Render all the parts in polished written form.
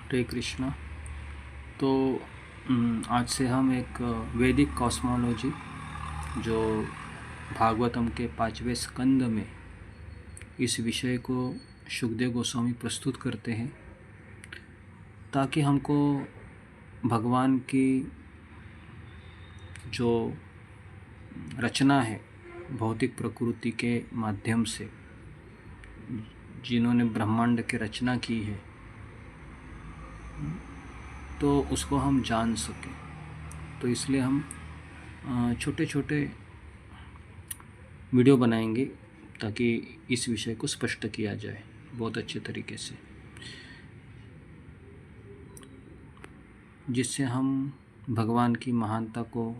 हरे कृष्णा। तो आज से हम एक वैदिक कॉस्मोलॉजी जो भागवतम के 5वें स्कंद में इस विषय को शुकदेव गोस्वामी प्रस्तुत करते हैं ताकि हमको भगवान की जो रचना है भौतिक प्रकृति के माध्यम से, जिन्होंने ब्रह्मांड की रचना की है, तो उसको हम जान सकें। तो इसलिए हम छोटे छोटे वीडियो बनाएंगे ताकि इस विषय को स्पष्ट किया जाए बहुत अच्छे तरीके से, जिससे हम भगवान की महानता को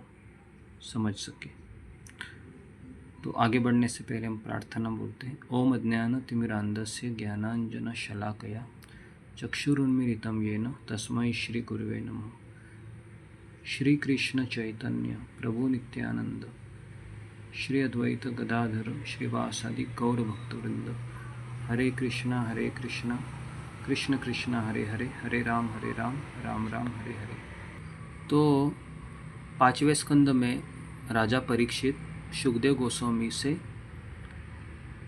समझ सकें। तो आगे बढ़ने से पहले हम प्रार्थना बोलते हैं। ओम अज्ञान तिमिरांधस्य ज्ञानांजन शलाकया चक्षुरुन्मीलितं येन तस्मै श्री गुरुवे नमः। श्री कृष्ण चैतन्य प्रभु नित्यानंद श्री अद्वैत गदाधर श्रीवासादि गौर भक्तवृंद। हरे कृष्णा कृष्ण कृष्ण हरे हरे, हरे राम राम राम हरे हरे। तो 5वें स्कंद में राजा परीक्षित शुकदेव गोस्वामी से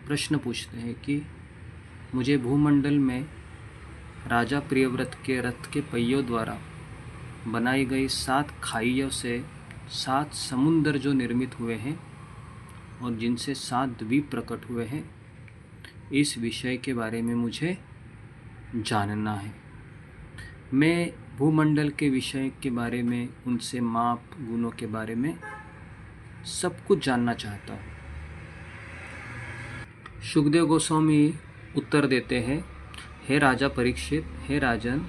प्रश्न पूछते हैं कि मुझे भूमंडल में राजा प्रियव्रत के रथ के पहियों द्वारा बनाई गई 7 खाइयों से 7 समुंदर जो निर्मित हुए हैं और जिनसे 7 द्वीप प्रकट हुए हैं, इस विषय के बारे में मुझे जानना है। मैं भूमंडल के विषय के बारे में, उनसे माप गुणों के बारे में सब कुछ जानना चाहता हूँ। शुकदेव गोस्वामी उत्तर देते हैं, हे राजा परीक्षित, हे राजन,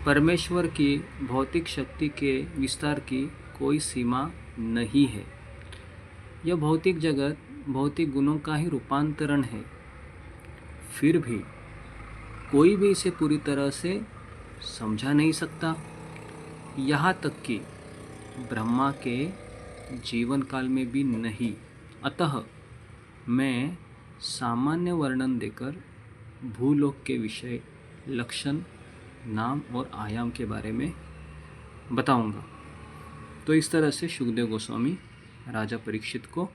परमेश्वर की भौतिक शक्ति के विस्तार की कोई सीमा नहीं है। यह भौतिक जगत भौतिक गुणों का ही रूपांतरण है। फिर भी कोई भी इसे पूरी तरह से समझा नहीं सकता, यहाँ तक कि ब्रह्मा के जीवन काल में भी नहीं। अतः मैं सामान्य वर्णन देकर भूलोक के विषय, लक्षण, नाम और आयाम के बारे में बताऊंगा। तो इस तरह से शुकदेव गोस्वामी राजा परीक्षित को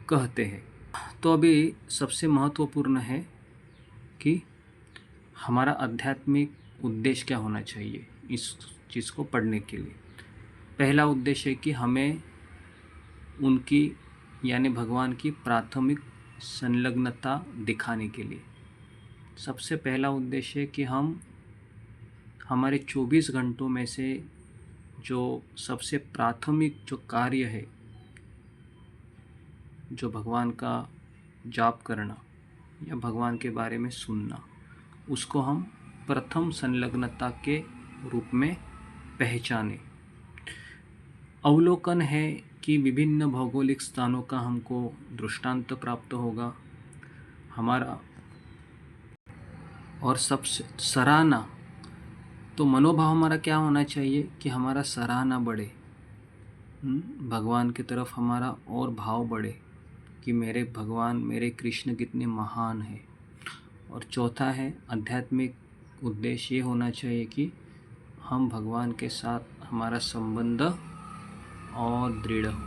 कहते हैं। तो अभी सबसे महत्वपूर्ण है कि हमारा आध्यात्मिक उद्देश्य क्या होना चाहिए इस चीज़ को पढ़ने के लिए। पहला उद्देश्य है कि हमें उनकी यानी भगवान की प्राथमिक संलग्नता दिखाने के लिए। सबसे पहला उद्देश्य है कि हम हमारे 24 घंटों में से जो सबसे प्राथमिक जो कार्य है, जो भगवान का जाप करना या भगवान के बारे में सुनना, उसको हम प्रथम संलग्नता के रूप में पहचाने। अवलोकन है कि विभिन्न भौगोलिक स्थानों का हमको दृष्टांत प्राप्त होगा हमारा, और सबसे सराहना, तो मनोभाव हमारा क्या होना चाहिए कि हमारा सराहना बढ़े, भगवान की तरफ हमारा और भाव बढ़े कि मेरे भगवान, मेरे कृष्ण कितने महान हैं। और चौथा है आध्यात्मिक उद्देश्य ये होना चाहिए कि हम भगवान के साथ हमारा संबंध और दृढ़ हो।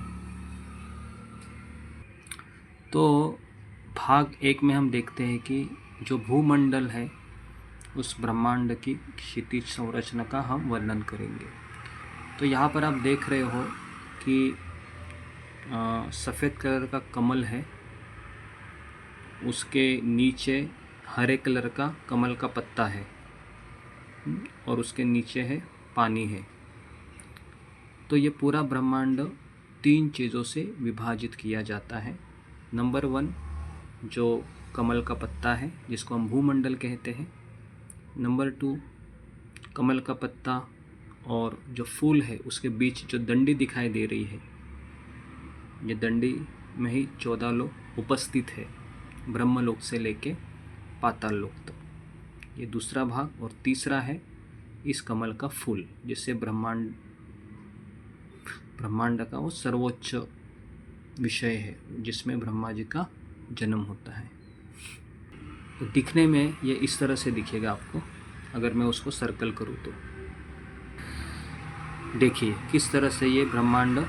तो भाग 1 में हम देखते हैं कि जो भूमंडल है उस ब्रह्मांड की क्षितिज संरचना का हम वर्णन करेंगे। तो यहाँ पर आप देख रहे हो कि सफ़ेद कलर का कमल है, उसके नीचे हरे कलर का कमल का पत्ता है और उसके नीचे है पानी है। तो ये पूरा ब्रह्मांड 3 चीज़ों से विभाजित किया जाता है। नंबर 1 जो कमल का पत्ता है जिसको हम भूमंडल कहते हैं। नंबर 2 कमल का पत्ता और जो फूल है उसके बीच जो डंडी दिखाई दे रही है, ये डंडी में ही 14 लोग उपस्थित है, ब्रह्मलोक से लेके पाताल लोक तक। ये दूसरा भाग। और तीसरा है इस कमल का फूल, जिससे ब्रह्मांड का वो सर्वोच्च विषय है जिसमें ब्रह्मा जी का जन्म होता है। तो दिखने में ये इस तरह से दिखेगा आपको अगर मैं उसको सर्कल करूँ तो देखिए किस तरह से ये ब्रह्मांड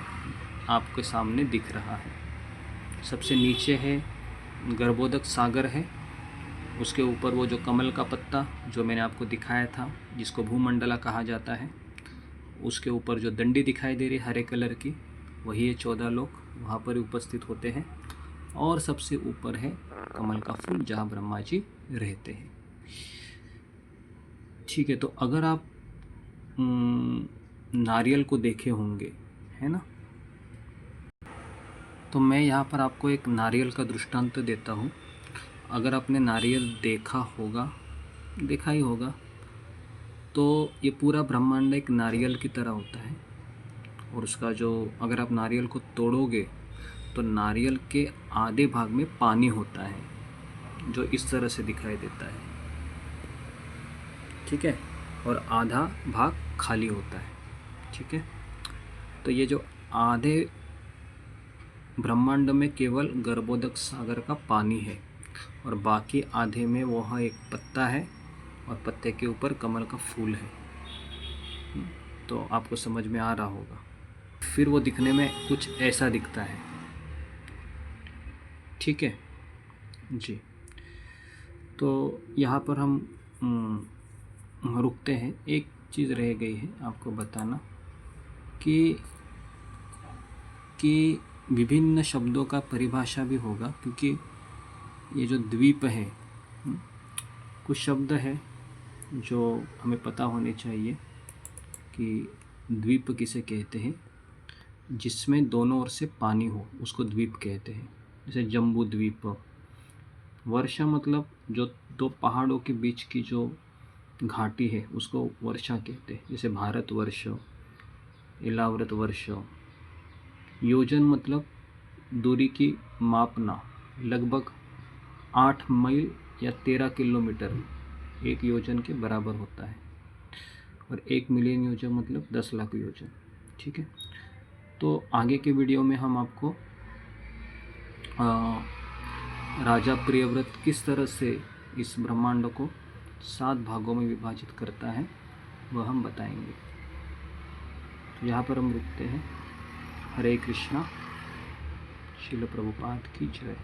आपके सामने दिख रहा है। सबसे नीचे है गर्भोदक सागर है, उसके ऊपर वो जो कमल का पत्ता जो मैंने आपको दिखाया था जिसको भूमंडला कहा जाता है, उसके ऊपर जो दंडी दिखाई दे रही है हरे कलर की, वही है 14 लोग, वहाँ पर उपस्थित होते हैं। और सबसे ऊपर है कमल का फूल जहाँ ब्रह्मा जी रहते हैं। ठीक है, तो अगर आप नारियल को देखे होंगे, है ना, तो मैं यहाँ पर आपको एक नारियल का दृष्टांत देता हूँ। अगर आपने नारियल देखा ही होगा, तो ये पूरा ब्रह्मांड एक नारियल की तरह होता है। और उसका जो अगर आप नारियल को तोड़ोगे तो नारियल के आधे भाग में पानी होता है जो इस तरह से दिखाई देता है, ठीक है, और आधा भाग खाली होता है, ठीक है। तो ये जो आधे ब्रह्मांड में केवल गर्भोदक सागर का पानी है और बाकी आधे में वह एक पत्ता है और पत्ते के ऊपर कमल का फूल है। तो आपको समझ में आ रहा होगा। फिर वो दिखने में कुछ ऐसा दिखता है, ठीक है जी। तो यहाँ पर हम रुकते हैं। एक चीज़ रह गई है आपको बताना कि विभिन्न शब्दों का परिभाषा भी होगा, क्योंकि ये जो द्वीप है, कुछ शब्द है जो हमें पता होने चाहिए कि द्वीप किसे कहते हैं। जिसमें दोनों ओर से पानी हो उसको द्वीप कहते हैं। जैसे जम्बू द्वीप। वर्षा मतलब जो दो पहाड़ों के बीच की जो घाटी है उसको वर्षा कहते हैं। जैसे भारतवर्ष, इलाव्रत वर्ष। योजन मतलब दूरी की मापना, लगभग 8 मील या 13 किलोमीटर एक योजन के बराबर होता है। और 1 मिलियन योजन मतलब 10 लाख योजन, ठीक है। तो आगे के वीडियो में हम आपको राजा प्रियव्रत किस तरह से इस ब्रह्मांड को 7 भागों में विभाजित करता है वह हम बताएंगे। तो यहाँ पर हम रुकते हैं। हरे कृष्णा। श्रील प्रभुपाद की जय।